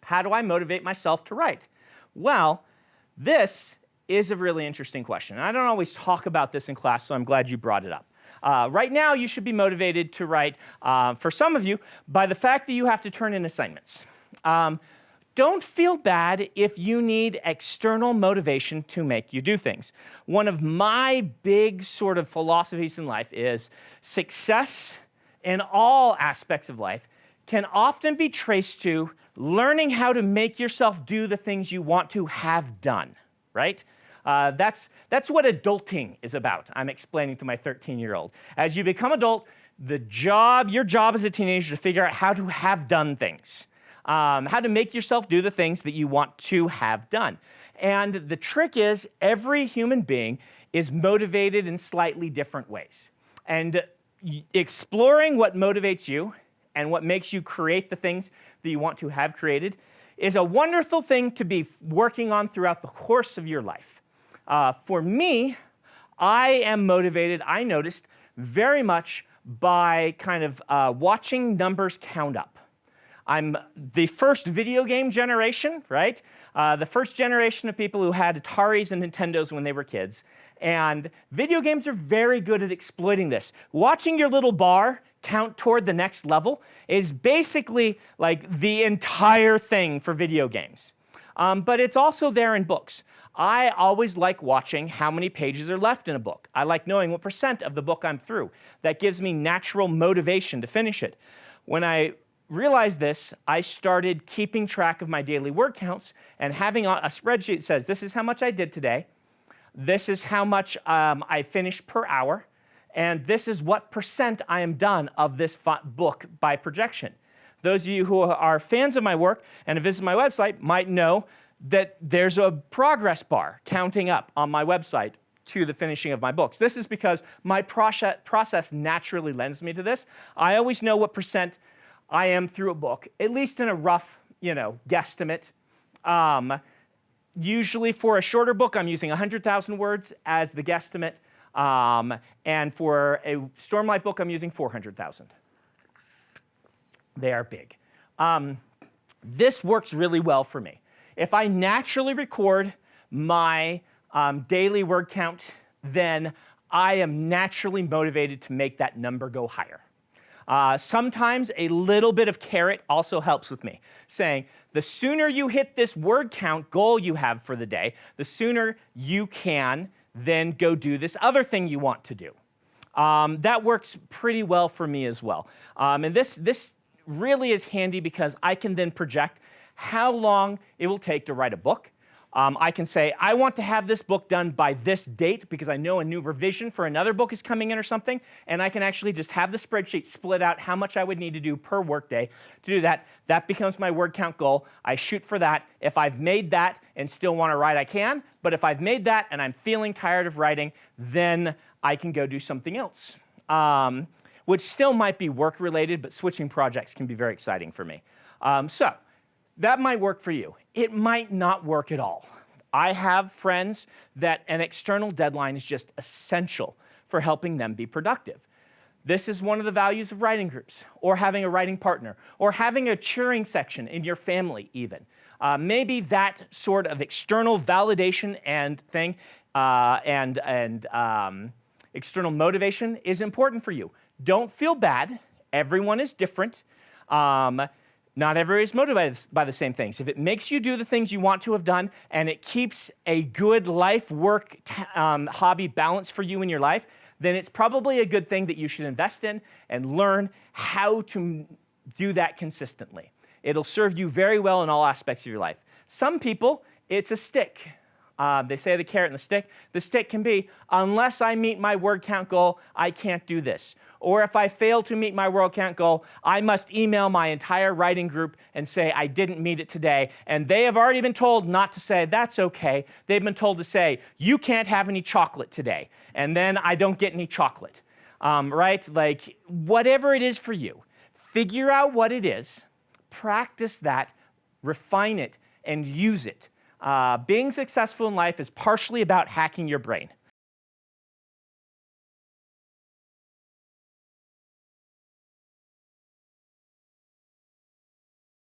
How do I motivate myself to write? Well, this is a really interesting question. I don't always talk about this in class, so I'm glad you brought it up. Right now, you should be motivated to write, for some of you, by the fact that you have to turn in assignments. Don't feel bad if you need external motivation to make you do things. One of my big sort of philosophies in life is success in all aspects of life can often be traced to learning how to make yourself do the things you want to have done, right? That's what adulting is about. I'm explaining to my 13-year-old. As you become adult, your job as a teenager to figure out how to have done things. How to make yourself do the things that you want to have done. And the trick is every human being is motivated in slightly different ways. And exploring what motivates you and what makes you create the things that you want to have created is a wonderful thing to be working on throughout the course of your life. For me, I am motivated, I noticed, very much by kind of watching numbers count up. I'm the first video game generation, right? The first generation of people who had Ataris and Nintendos when they were kids. And video games are very good at exploiting this. Watching your little bar count toward the next level is basically like the entire thing for video games. But it's also there in books. I always like watching how many pages are left in a book. I like knowing what % of the book I'm through. That gives me natural motivation to finish it. When I realized this, I started keeping track of my daily word counts and having a spreadsheet that says, this is how much I did today, this is how much I finished per hour, and this is what % I am done of this book by projection. Those of you who are fans of my work and have visited my website might know that there's a progress bar counting up on my website to the finishing of my books. This is because my process naturally lends me to this. I always know what % I am through a book, at least in a rough, guesstimate. Usually for a shorter book, I'm using 100,000 words as the guesstimate. And for a Stormlight book, I'm using 400,000. They are big. This works really well for me. If I naturally record my daily word count, then I am naturally motivated to make that number go higher. Sometimes a little bit of carrot also helps with me, saying the sooner you hit this word count goal you have for the day, the sooner you can then go do this other thing you want to do. That works pretty well for me as well. And this really is handy because I can then project how long it will take to write a book. I can say, I want to have this book done by this date because I know a new revision for another book is coming in or something, and I can actually just have the spreadsheet split out how much I would need to do per workday to do that. That becomes my word count goal. I shoot for that. If I've made that and still want to write, I can. But if I've made that and I'm feeling tired of writing, then I can go do something else, which still might be work-related, but switching projects can be very exciting for me. So that might work for you. It might not work at all. I have friends that an external deadline is just essential for helping them be productive. This is one of the values of writing groups, or having a writing partner, or having a cheering section in your family even. Maybe that sort of external validation and thing external motivation is important for you. Don't feel bad. Everyone is different. Not everybody is motivated by the same things. If it makes you do the things you want to have done and it keeps a good life, work, hobby balance for you in your life, then it's probably a good thing that you should invest in and learn how to do that consistently. It'll serve you very well in all aspects of your life. Some people, it's a stick. They say the carrot and the stick. The stick can be, unless I meet my word count goal, I can't do this. Or if I fail to meet my word count goal, I must email my entire writing group and say I didn't meet it today. And they have already been told not to say, that's okay. They've been told to say, you can't have any chocolate today. And then I don't get any chocolate, right? Like, whatever it is for you, figure out what it is, practice that, refine it, and use it. Being successful in life is partially about hacking your brain.